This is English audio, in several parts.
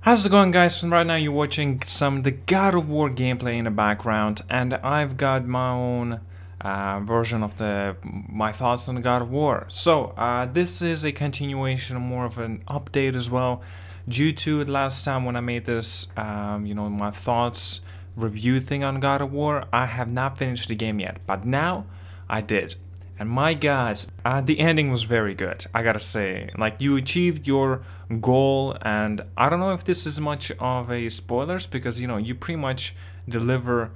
How's it going, guys? Right now you're watching some the God of War gameplay in the background, and I've got my own version of my thoughts on the God of War. So this is a continuation, more of an update as well, due to the last time when I made this, my thoughts review thing on God of War. I have not finished the game yet, but now I did. And my god, the ending was very good, I gotta say. Like, you achieved your goal, and I don't know if this is much of a spoilers, because, you pretty much deliver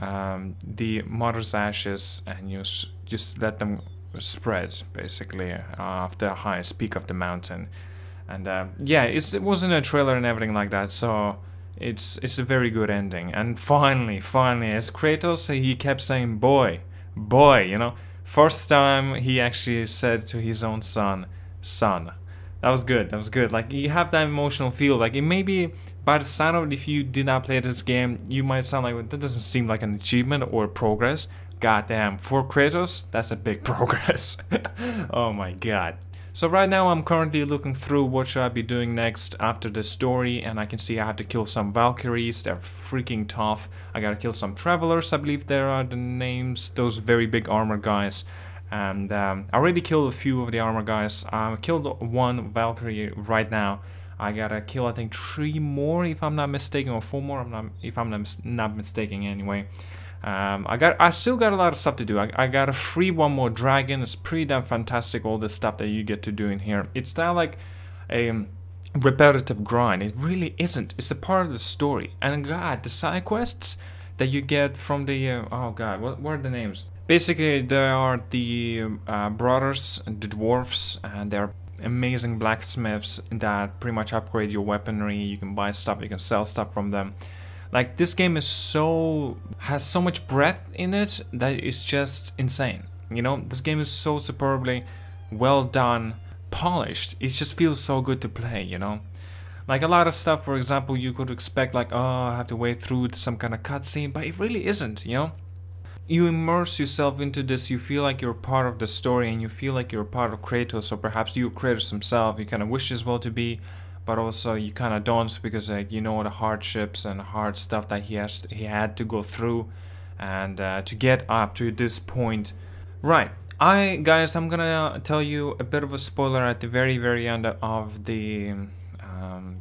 the mother's ashes, and you just let them spread, basically, off the highest peak of the mountain. And yeah, it wasn't a trailer and everything like that, so it's a very good ending. And finally, as Kratos, he kept saying, boy, first time he actually said to his own son. That was good. Like, you have that emotional feel. Like, it may be, by the sound of it, if you did not play this game, you might sound like, that doesn't seem like an achievement or progress. Goddamn, for Kratos, that's a big progress. Oh my god. So right now I'm currently looking through what should I be doing next after the story, and I can see I have to kill some Valkyries. They're freaking tough. I gotta kill some Travelers, I believe there are the names, those very big armor guys. And I already killed a few of the armor guys. I killed one Valkyrie right now. I gotta kill, I think, 3 more if I'm not mistaken, or 4 more if I'm not mistaken anyway. I still got a lot of stuff to do. I gotta free one more dragon. It's pretty damn fantastic, all the stuff that you get to do in here. It's not like a repetitive grind. It really isn't. It's a part of the story. And god, the side quests that you get from the oh god, what are the names? Basically, there are the brothers, the dwarfs, and they're amazing blacksmiths that pretty much upgrade your weaponry. You can buy stuff, you can sell stuff from them. Like, this game is has so much breadth in it that it's just insane. This game is so superbly well done, polished. It just feels so good to play, Like, a lot of stuff, for example, you could expect, like, oh, I have to wait through some kind of cutscene, but it really isn't, You immerse yourself into this, you feel like you're part of the story, and you feel like you're part of Kratos, or perhaps you're Kratos himself. You kind of wish as well to be, but also you kind of don't, because the hardships and hard stuff that he had to go through, and to get up to this point. Right, guys, I'm gonna tell you a bit of a spoiler at the very end of the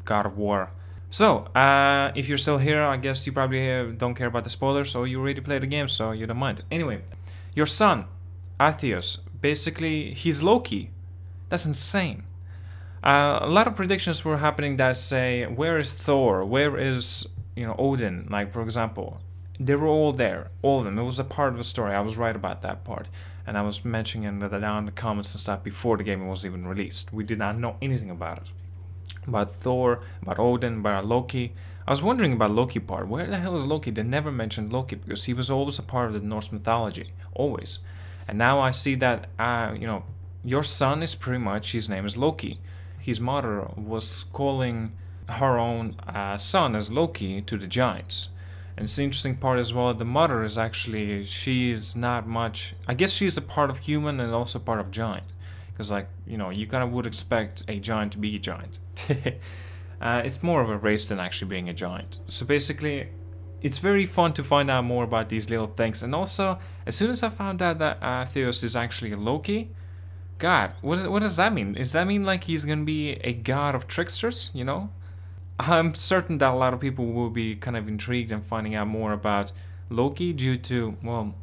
God of War. So if you're still here, I guess you probably don't care about the spoilers, or you already played the game, so you don't mind. Anyway, your son Atreus, basically, he's Loki. That's insane. A lot of predictions were happening that say, where is Thor? Where is, Odin? Like, for example, they were all there, all of them. It was a part of the story. I was right about that part, and I was mentioning that down in the comments and stuff before the game was even released. We did not know anything about it, about Thor, about Odin, about Loki. I was wondering about Loki part. Where the hell is Loki? They never mentioned Loki, because he was always a part of the Norse mythology, always. And now I see that, your son is pretty much, his name is Loki. His mother was calling her own son as Loki to the giants. And it's the interesting part as well, the mother is actually, she's not much, I guess she's a part of human and also part of giant. Because, like, you kind of would expect a giant to be a giant. It's more of a race than actually being a giant. So basically, it's very fun to find out more about these little things. And also, as soon as I found out that Theos is actually a Loki, god, what does that mean? Does that mean like he's gonna be a god of tricksters, I'm certain that a lot of people will be kind of intrigued in finding out more about Loki due to, well,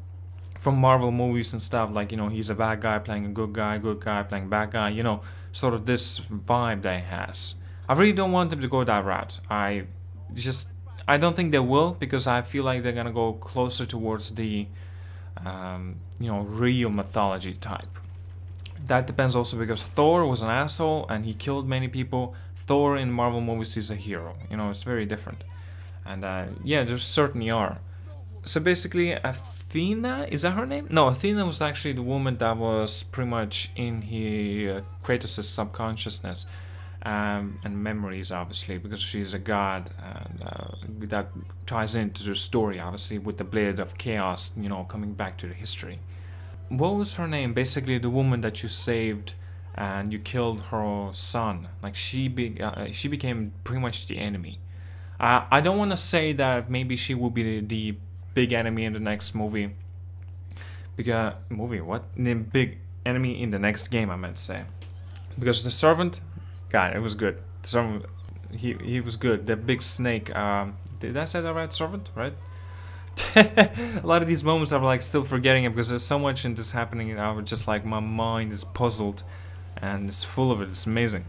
from Marvel movies and stuff, like, he's a bad guy playing a good guy playing bad guy, sort of this vibe that he has. I really don't want them to go that route. I don't think they will, because I feel like they're gonna go closer towards the, real mythology type. That depends also, because Thor was an asshole and he killed many people. Thor in Marvel movies is a hero, it's very different. And yeah, there certainly are. So basically, Athena, is that her name? No, Athena was actually the woman that was pretty much in Kratos' subconsciousness and memories, obviously, because she's a god, and that ties into the story, obviously, with the blade of chaos, coming back to the history. What was her name? Basically, the woman that you saved and you killed her son. Like she became pretty much the enemy. I don't want to say that maybe she will be the big enemy in the next movie. Because the big enemy in the next game, I meant to say. Because the servant, God, it was good. The servant, he was good. The big snake. Did I say that right? Servant, right? A lot of these moments I'm like still forgetting it because there's so much in this happening, and I was just like, my mind is puzzled and it's full of it. It's amazing.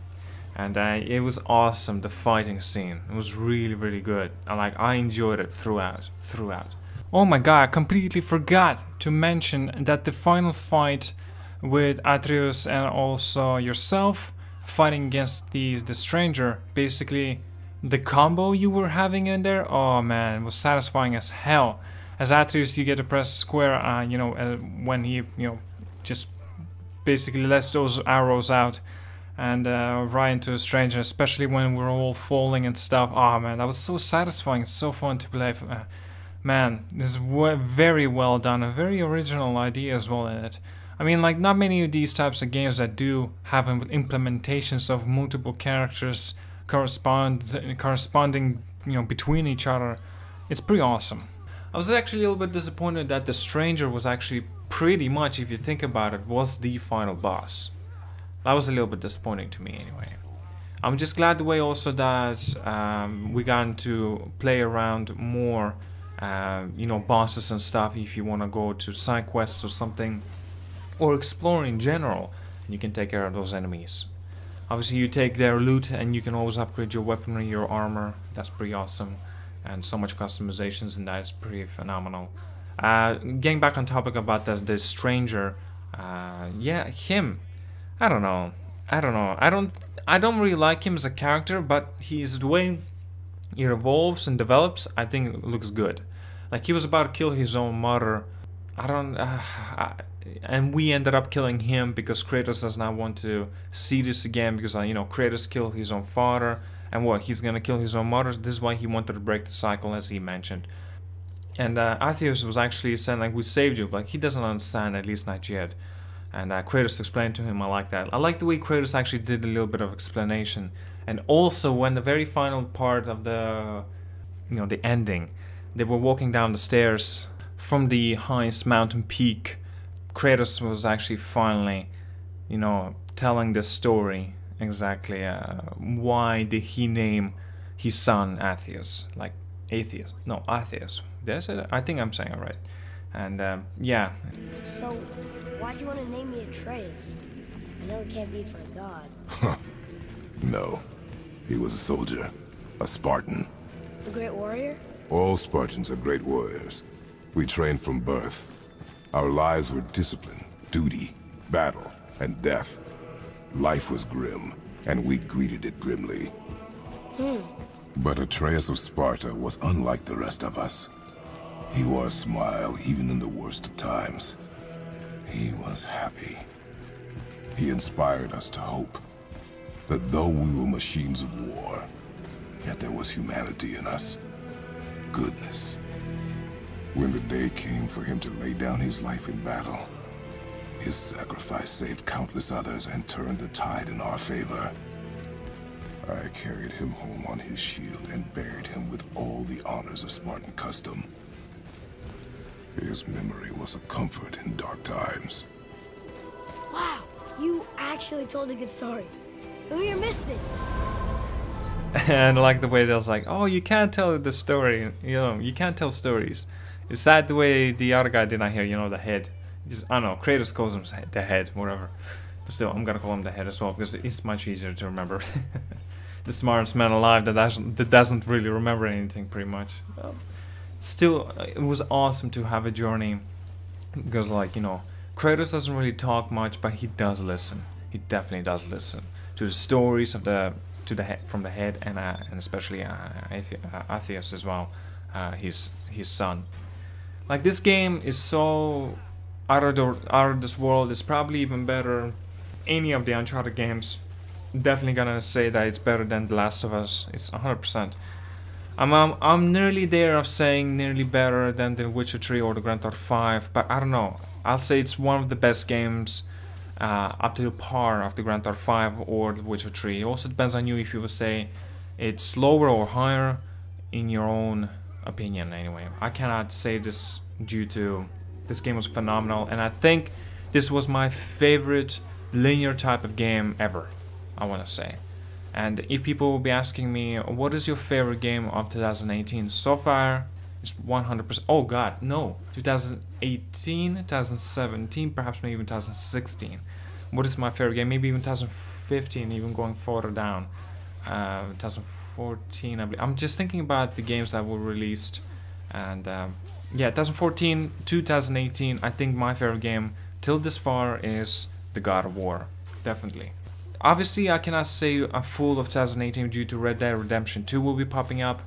And it was awesome. The fighting scene, it was really, really good. I enjoyed it throughout. Oh my god, I completely forgot to mention that the final fight with Atreus and also yourself fighting against the stranger, basically the combo you were having in there, oh man, it was satisfying as hell. As Atreus, you get to press square, when he, just basically lets those arrows out and right into a stranger, especially when we're all falling and stuff. Oh man, that was so satisfying. It's so fun to play. Man, this is very well done. A very original idea as well in it. I mean, like, not many of these types of games that do have implementations of multiple characters corresponding, between each other. It's pretty awesome. I was actually a little bit disappointed that the stranger was actually pretty much, if you think about it, was the final boss. That was a little bit disappointing to me anyway. I'm just glad the way also that we got to play around more, bosses and stuff. If you want to go to side quests or something, or explore in general, you can take care of those enemies. Obviously you take their loot and you can always upgrade your weaponry, your armor. That's pretty awesome. And so much customizations, and that is pretty phenomenal. Getting back on topic about the stranger, yeah, him. I don't know. I don't really like him as a character, but the way he evolves and develops, I think it looks good. Like, he was about to kill his own mother. And we ended up killing him because Kratos does not want to see this again, because Kratos killed his own father, and what, he's gonna kill his own mother. This is why he wanted to break the cycle, as he mentioned. And Atreus was actually saying, like, we saved you, but he doesn't understand, at least not yet. And Kratos explained to him. I like that. I like the way Kratos actually did a little bit of explanation. And also when the very final part of the ending, they were walking down the stairs from the highest mountain peak, Kratos was actually finally, telling the story exactly. Why did he name his son Atreus? Like, atheist. No, Atreus. Did I say that? I think I'm saying it right. And, yeah. So, why'd you want to name me Atreus? I know it can't be for a god. No. He was a soldier. A Spartan. A great warrior? All Spartans are great warriors. We trained from birth. Our lives were discipline, duty, battle, and death. Life was grim, and we greeted it grimly. But Atreus of Sparta was unlike the rest of us. He wore a smile even in the worst of times. He was happy. He inspired us to hope that though we were machines of war, yet there was humanity in us. Goodness. When the day came for him to lay down his life in battle, his sacrifice saved countless others and turned the tide in our favor. I carried him home on his shield and buried him with all the honors of Spartan custom. His memory was a comfort in dark times. Wow, you actually told a good story. We missed it. And I like the way that was like, oh, you can't tell the story, you can't tell stories. It's sad the way the other guy did not hear, the head. I don't know, Kratos calls him the head, whatever. But still, I'm gonna call him the head as well, because it's much easier to remember. The smartest man alive that doesn't really remember anything, pretty much. Still, it was awesome to have a journey, because, like, Kratos doesn't really talk much, but he does listen. He definitely does listen to the stories of from the head, and especially Atreus as well, his son. Like, this game is so out of this world. It's probably even better any of the Uncharted games. Definitely gonna say that it's better than The Last of Us. It's 100%. I'm nearly there of saying nearly better than The Witcher 3 or the Grand Theft 5, but I don't know. I'll say it's one of the best games up to the par of the Grand Theft 5 or the Witcher 3. It also depends on you if you would say it's lower or higher in your own opinion anyway. I cannot say this due to this game was phenomenal, and I think this was my favorite linear type of game ever, I want to say. And if people will be asking me, what is your favorite game of 2018? So far, it's 100%. Oh god, no. 2018, 2017, perhaps maybe even 2016. What is my favorite game? Maybe even 2015, even going further down. 2014, I believe. I'm just thinking about the games that were released. And yeah, 2014, 2018, I think my favorite game till this far is the God of War. Definitely. Obviously, I cannot say I'm full of 2018 due to Red Dead Redemption 2 will be popping up.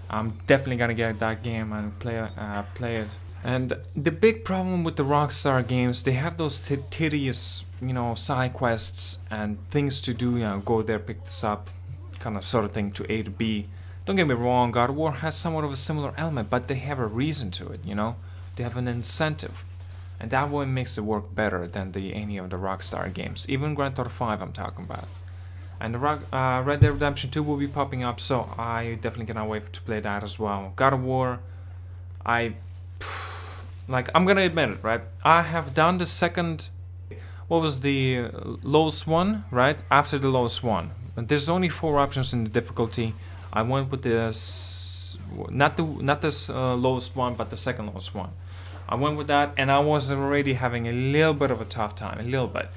I'm definitely gonna get that game and play it. And the big problem with the Rockstar games, they have those tedious, you know, side quests and things to do. You know, go there, pick this up, kind of sort of thing to A to B. Don't get me wrong, God of War has somewhat of a similar element, but they have a reason to it. You know, they have an incentive. And that one makes it work better than any of the Rockstar games. Even Grand Theft 5 I'm talking about. And the Red Dead Redemption 2 will be popping up, so I definitely cannot wait to play that as well. God of War, I'm gonna admit it, right? I have done the second, what was the lowest one, right? After the lowest one. And there's only 4 options in the difficulty. I went with this, not the lowest one, but the second lowest one. I went with that, and I was already having a little bit of a tough time, a little bit.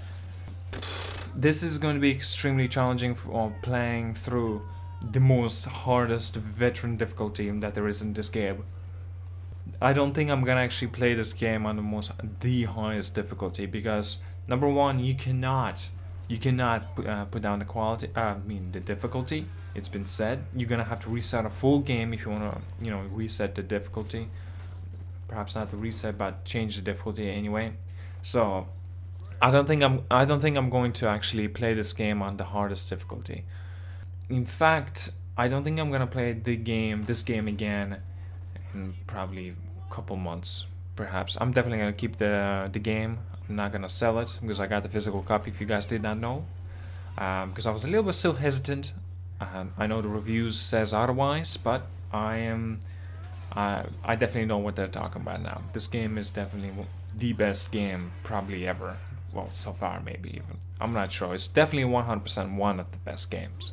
This is going to be extremely challenging for playing through the most hardest veteran difficulty that there is in this game. I don't think I'm gonna actually play this game on the highest difficulty, because number one, you cannot put down the quality, the difficulty. It's been said. You're gonna have to reset a full game if you wanna, you know, reset the difficulty. Perhaps not the reset, but change the difficulty anyway. So I don't think I'm going to actually play this game on the hardest difficulty. In fact, I don't think I'm gonna play this game again in probably a couple months. Perhaps I'm definitely gonna keep the game. I'm not gonna sell it because I got the physical copy. If you guys did not know, because I was a little bit still hesitant. I know the reviews says otherwise, but I definitely know what they're talking about now. This game is definitely the best game probably ever. Well, so far maybe even. I'm not sure. It's definitely 100% one of the best games.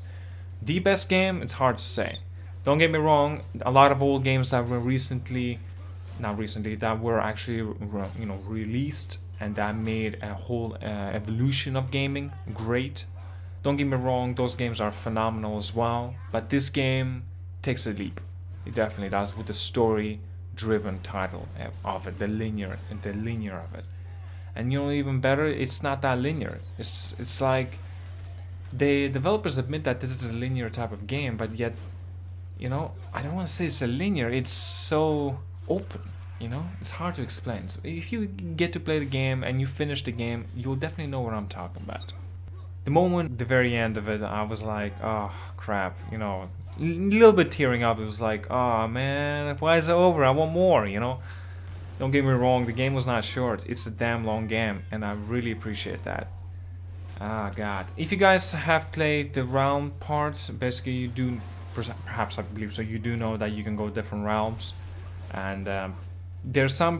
The best game, it's hard to say. Don't get me wrong, a lot of old games that were that were actually, you know, released and that made a whole evolution of gaming great. Don't get me wrong, those games are phenomenal as well, but this game takes a leap. It definitely does, with the story-driven title of it, the linear of it. And you know, even better, it's not that linear. It's like the developers admit that this is a linear type of game, but yet, you know, I don't want to say it's a linear. It's so open. You know, it's hard to explain. So if you get to play the game and you finish the game, you'll definitely know what I'm talking about. The moment, the very end of it, I was like, oh crap, you know. A little bit tearing up. It was like, oh man, why is it over? I want more, you know. Don't get me wrong, the game was not short. It's a damn long game, and I really appreciate that. Ah god. If you guys have played the realm parts, basically you do, perhaps I believe so, you do know that you can go different realms, and there's some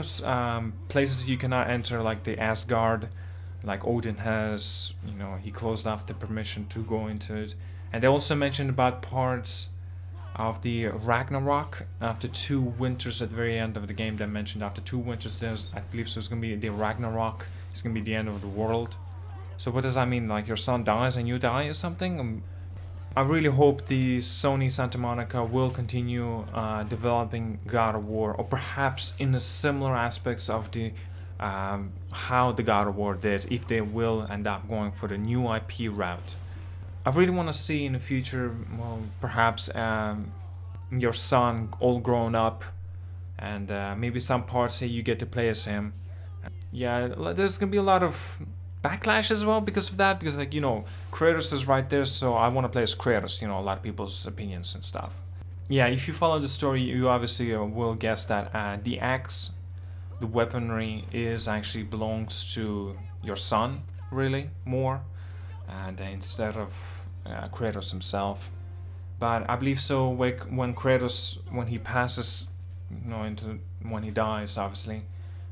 places you cannot enter, like the Asgard, like Odin has, you know, he closed off the permission to go into it. And they also mentioned about parts of the Ragnarok after 2 winters at the very end of the game. They mentioned after 2 winters, I believe so, it's gonna be the Ragnarok. It's gonna be the end of the world. So what does that mean? Like your son dies and you die or something? I really hope the Sony Santa Monica will continue developing God of War, or perhaps in the similar aspects of the how the God of War did, if they will end up going for the new IP route. I really want to see in the future, well, perhaps your son all grown up, and maybe some parts that you get to play as him. Yeah, there's gonna be a lot of backlash as well because of that, because, like, you know, Kratos is right there, so I want to play as Kratos, you know, a lot of people's opinions and stuff. Yeah, if you follow the story, you obviously will guess that the axe, the weaponry, actually belongs to your son. really, more, and instead of Kratos himself. But I believe so when Kratos, when he passes, you know, into when he dies, obviously.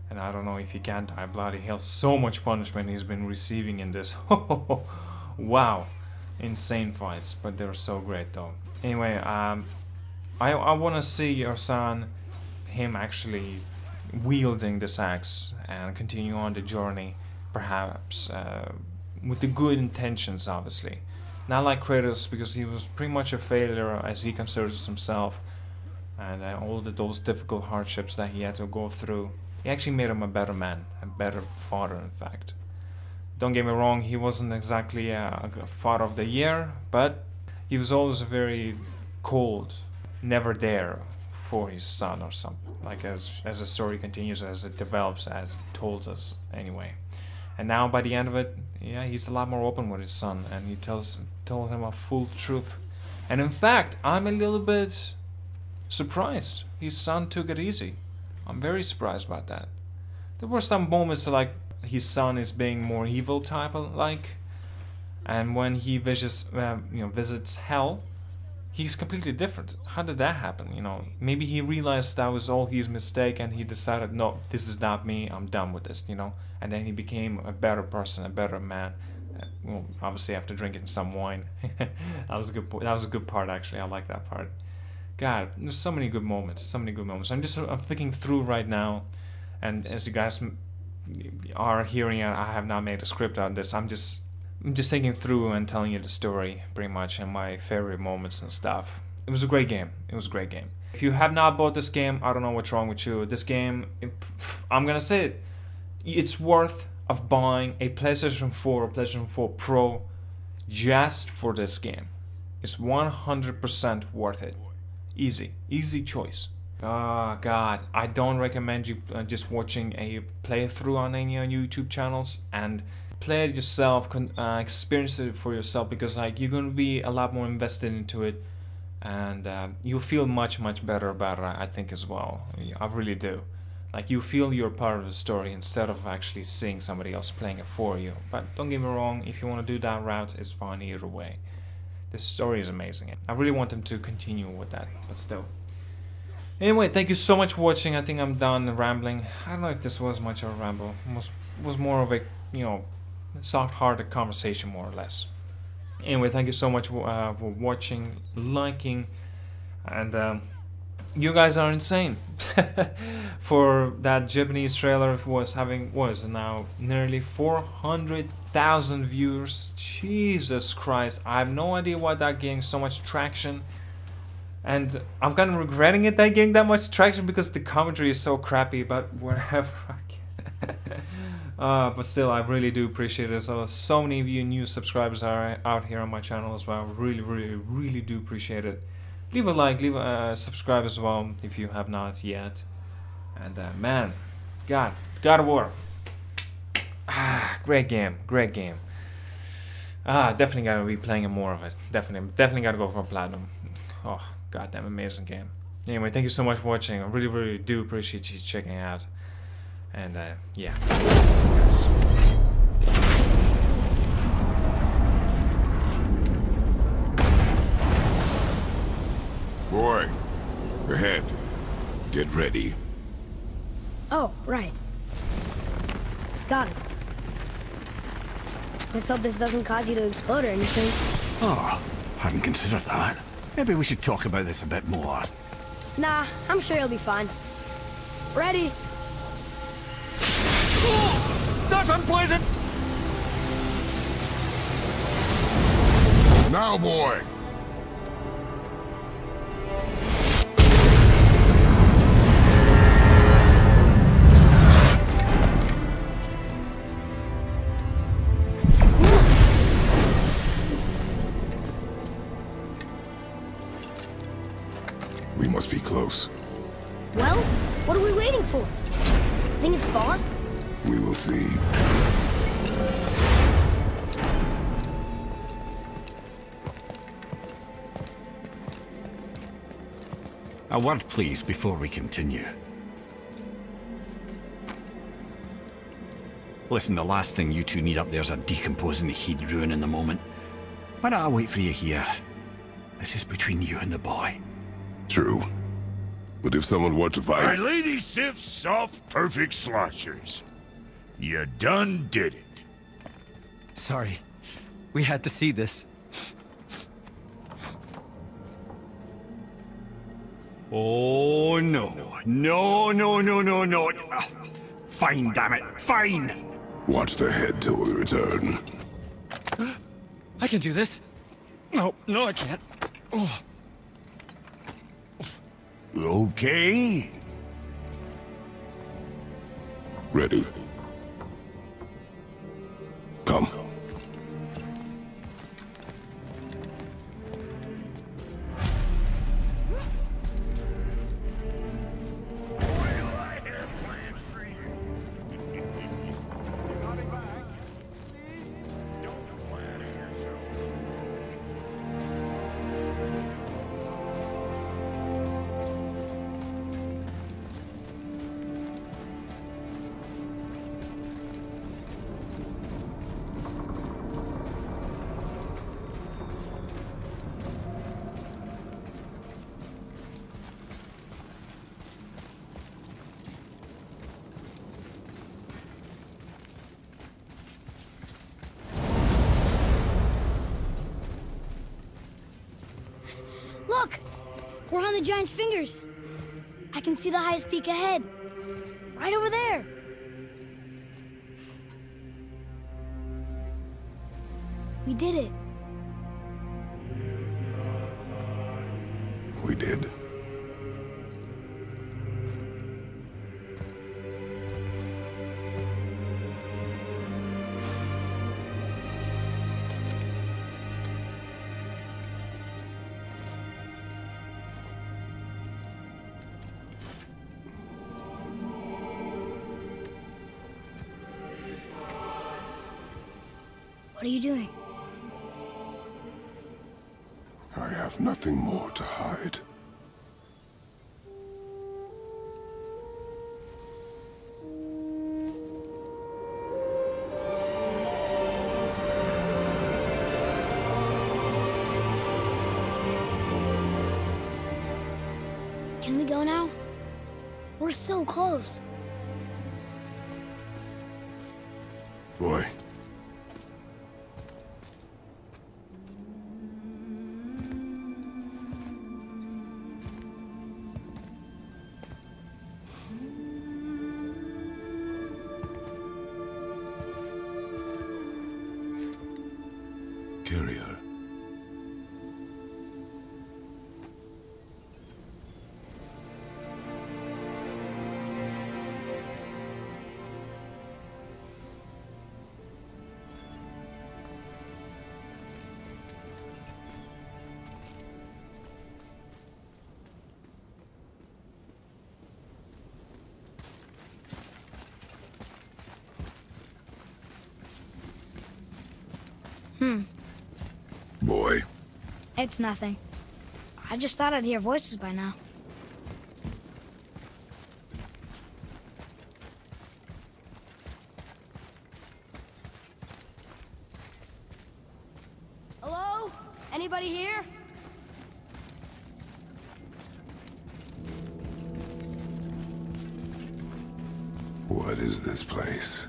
And I don't know if he can die. Bloody hell, so much punishment he's been receiving in this. Wow, insane fights, but they're so great though. Anyway, I want to see your son, him actually wielding this axe and continue on the journey, perhaps with the good intentions, obviously. Not like Kratos, because he was pretty much a failure as he considers himself, and all those difficult hardships that he had to go through. He actually made him a better man, a better father, in fact. Don't get me wrong, he wasn't exactly a father of the year, but he was always very cold, never there for his son or something. Like as the story continues, as it develops, as it told us anyway. And now by the end of it, yeah, he's a lot more open with his son, and he told him a full truth. And in fact, I'm a little bit surprised his son took it easy. I'm very surprised about that. There were some moments like his son is being more evil type of like, and when he visits hell, he's completely different. How did that happen? You know, maybe he realized that was all his mistake, and he decided, no, this is not me. I'm done with this. You know, and then he became a better person, a better man. Well, obviously after drinking some wine. That was a good. That was a good part, actually. I like that part. God, there's so many good moments, so many good moments. I'm thinking through right now, and as you guys are hearing, I have not made a script on this. I'm just thinking through and telling you the story, pretty much, and my favorite moments and stuff. It was a great game. It was a great game. If you have not bought this game, I don't know what's wrong with you. This game, I'm gonna say it, it's worth of buying a PlayStation 4 or PlayStation 4 Pro just for this game. It's 100% worth it. Easy choice. Oh God, I don't recommend you just watching a playthrough on any YouTube channels, and play it yourself, experience it for yourself, because like you're gonna be a lot more invested into it, and you'll feel much better about it, I think, as well. I really do. Like you feel you're part of the story instead of actually seeing somebody else playing it for you. But don't get me wrong, if you want to do that route, it's fine either way. The story is amazing. I really want them to continue with that, but still. Anyway, thank you so much for watching. I think I'm done rambling. I don't know if this was much of a ramble. It was more of a, you know, soft-hearted conversation, more or less. Anyway, thank you so much for watching, liking, and you guys are insane. For that Japanese trailer was now nearly 400,000 viewers. Jesus Christ, I have no idea why that getting so much traction, and I'm kind of regretting it that getting that much traction because the commentary is so crappy, but whatever. But still, I really do appreciate it. So many of you new subscribers are out here on my channel as well. Really do appreciate it. Leave a like, leave a subscribe as well if you have not yet. And man, God of War. Great game. Definitely gotta be playing more of it. Definitely gotta go for platinum. Oh, goddamn amazing game. Anyway, thank you so much for watching. I really do appreciate you checking it out. And yeah. Yes. Boy, ahead. Get ready. Oh, right. Got it. Let's hope this doesn't cause you to explode or anything. Oh, hadn't considered that. Maybe we should talk about this a bit more. Nah, I'm sure you'll be fine. Ready? Oh, that's unpleasant! Now, boy! We must be close. Well, what are we waiting for? Think it's far? We will see. A word, please, before we continue. Listen, the last thing you two need up there's a decomposing heat ruining the moment. Why don't I wait for you here? This is between you and the boy. True. But if someone were to My fight... lady Sif's soft, perfect sloshers. You done did it. Sorry. We had to see this. Oh, no. No, no, no, no, no. Fine, damn it. Fine! Watch their head till we return. I can do this. No, I can't. Oh. Okay. Ready. Come. Look! We're on the giant's fingers. I can see the highest peak ahead. Right over there. We did it. We did. What are you doing? I have nothing more to hide. Can we go now? We're so close. Boy. Carry her. Boy. It's nothing. I just thought I'd hear voices by now. Hello? Anybody here? What is this place?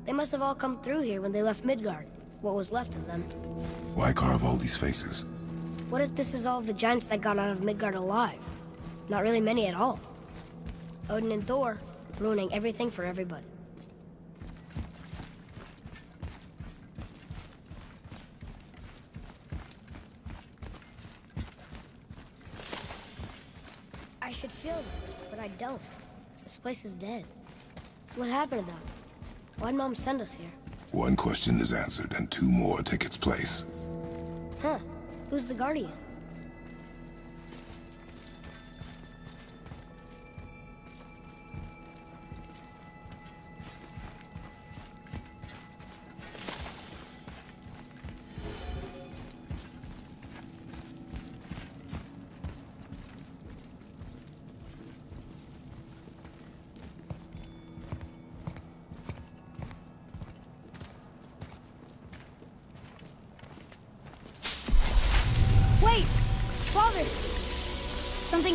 They must have all come through here when they left Midgard. What was left of them. Why carve all these faces? What if this is all the giants that got out of Midgard alive? Not really many at all. Odin and Thor, ruining everything for everybody. I should feel them, but I don't. This place is dead. What happened to them? Why'd Mom send us here? One question is answered, and two more take its place. Huh. Who's the Guardian?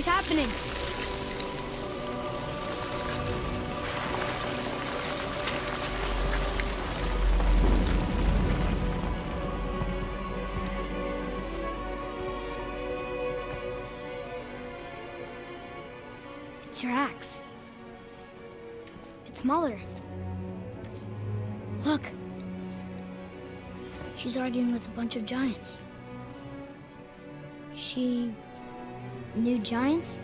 Something's happening. It's your axe. It's Mother. Look. She's arguing with a bunch of giants. She knew giants?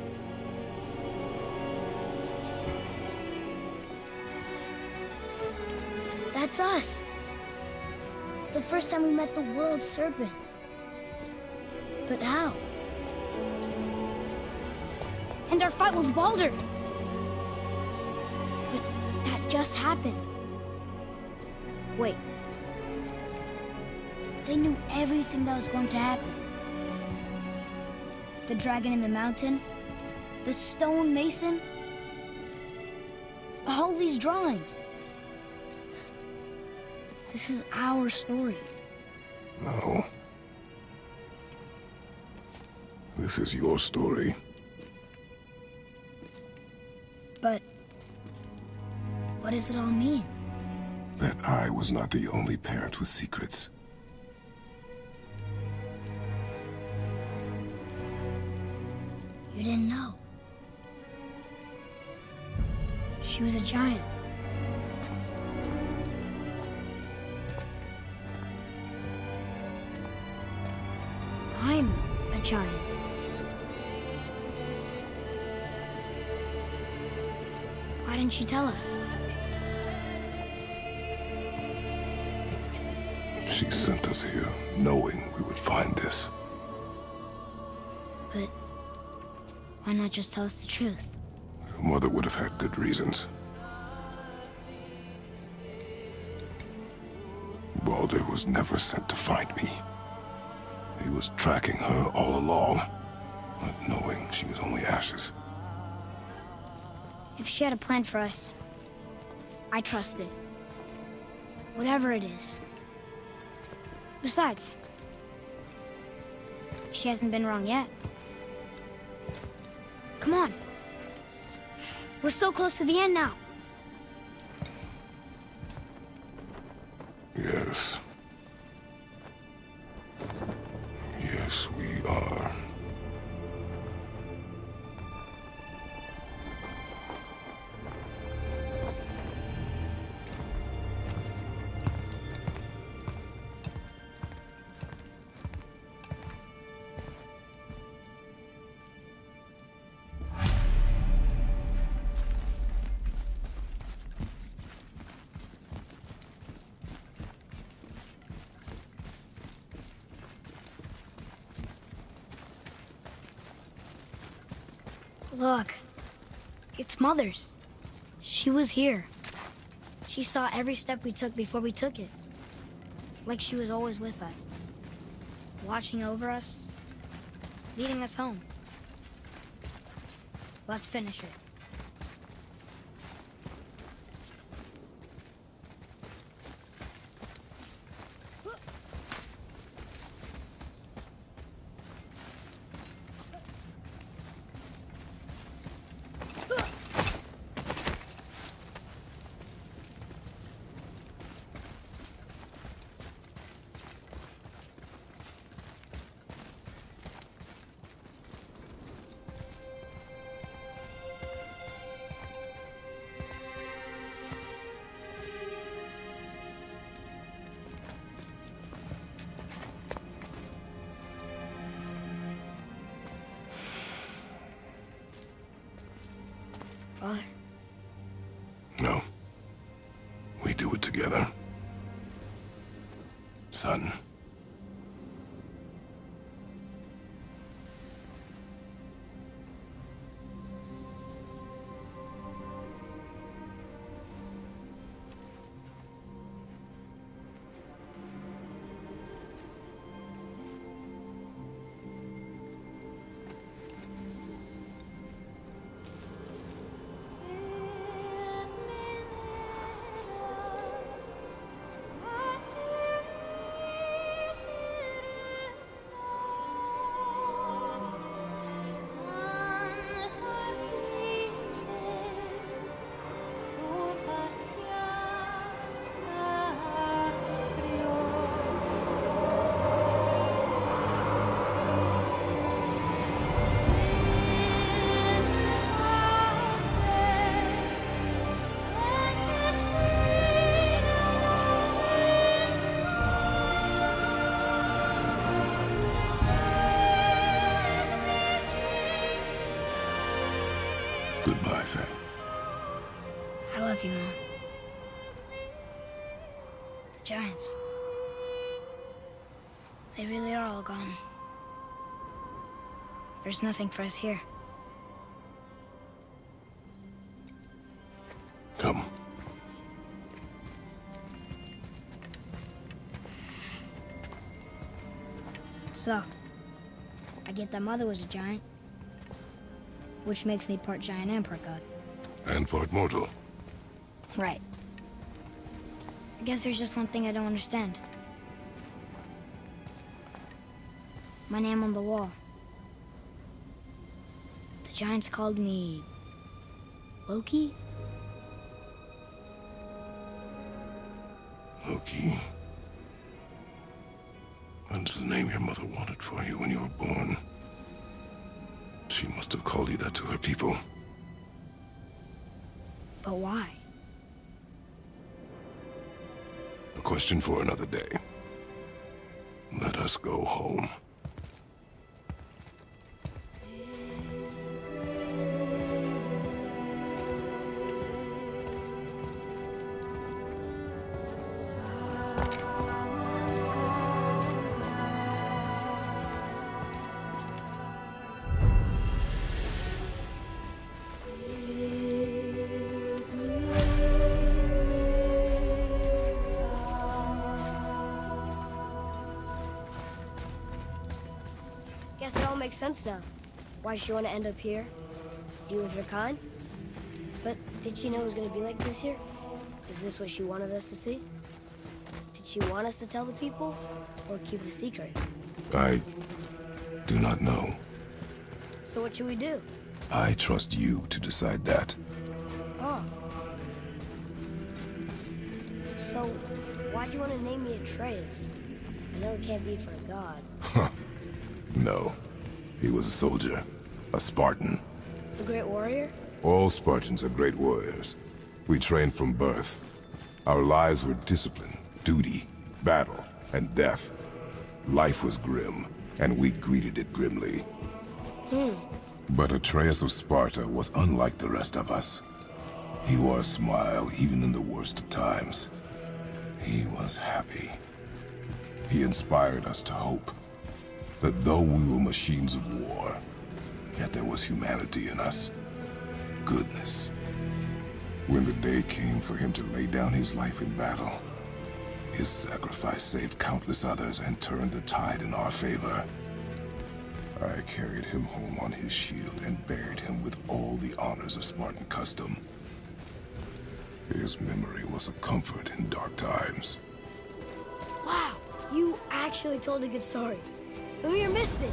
That's us. The first time we met the world serpent. But how? And our fight with Baldur. But that just happened. Wait. They knew everything that was going to happen. The dragon in the mountain, the stone mason, all these drawings. This is our story. No. This is your story. But what does it all mean? That I was not the only parent with secrets. You didn't know. She was a giant. I'm a giant. Why didn't you tell us? She sent us here, knowing we would find this. But why not just tell us the truth? Your mother would have had good reasons. Baldur was never sent to find me. He was tracking her all along, not knowing she was only ashes. If she had a plan for us, I trust it. Whatever it is. Besides, she hasn't been wrong yet. Come on. We're so close to the end now. Yes. Yes, we are. Look, it's Mother's. She was here. She saw every step we took before we took it. Like she was always with us. Watching over us. Leading us home. Let's finish it. Father? No. We do it together. Son. Goodbye, Faye. I love you, Mom. The Giants. They really are all gone. There's nothing for us here. Come. So, I get that Mother was a giant, which makes me part giant and part god. And part mortal. Right. I guess there's just one thing I don't understand. My name on the wall. The Giants called me... Loki? Loki. That's the name your mother wanted for you when you were born. She must have called you that to her people. But why? A question for another day. Let us go home. Guess it all makes sense now. Why she want to end up here? Deal with her kind? But did she know it was going to be like this here? Is this what she wanted us to see? Did she want us to tell the people? Or keep it a secret? I do not know. So what should we do? I trust you to decide that. Oh. So, why'd you want to name me Atreus? I know it can't be for a god. No. He was a soldier. A Spartan. The Great Warrior? All Spartans are great warriors. We trained from birth. Our lives were discipline, duty, battle, and death. Life was grim, and we greeted it grimly. But Atreus of Sparta was unlike the rest of us. He wore a smile even in the worst of times. He was happy. He inspired us to hope that though we were machines of war, yet there was humanity in us. Goodness. When the day came for him to lay down his life in battle, his sacrifice saved countless others and turned the tide in our favor. I carried him home on his shield and buried him with all the honors of Spartan custom. His memory was a comfort in dark times. Wow, you actually told a good story. Amir missed it.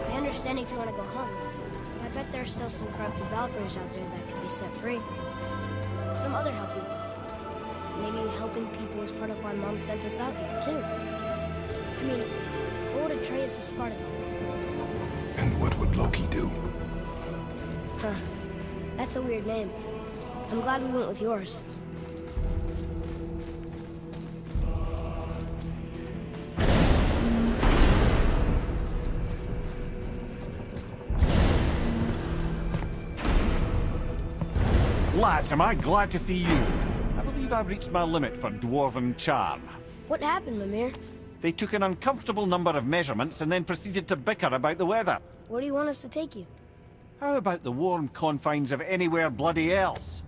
I understand if you want to go home, but I bet there's still some corrupted Valkyries out there that could be set free. Some other help people. Maybe helping people is part of why Mom sent us out here, too. I mean, what would Atreus of Sparta do? And what would Loki do? Huh. That's a weird name. I'm glad we went with yours. Lads, am I glad to see you. I believe I've reached my limit for dwarven charm. What happened, Mimir? They took an uncomfortable number of measurements and then proceeded to bicker about the weather. Where do you want us to take you? How about the warm confines of anywhere bloody else?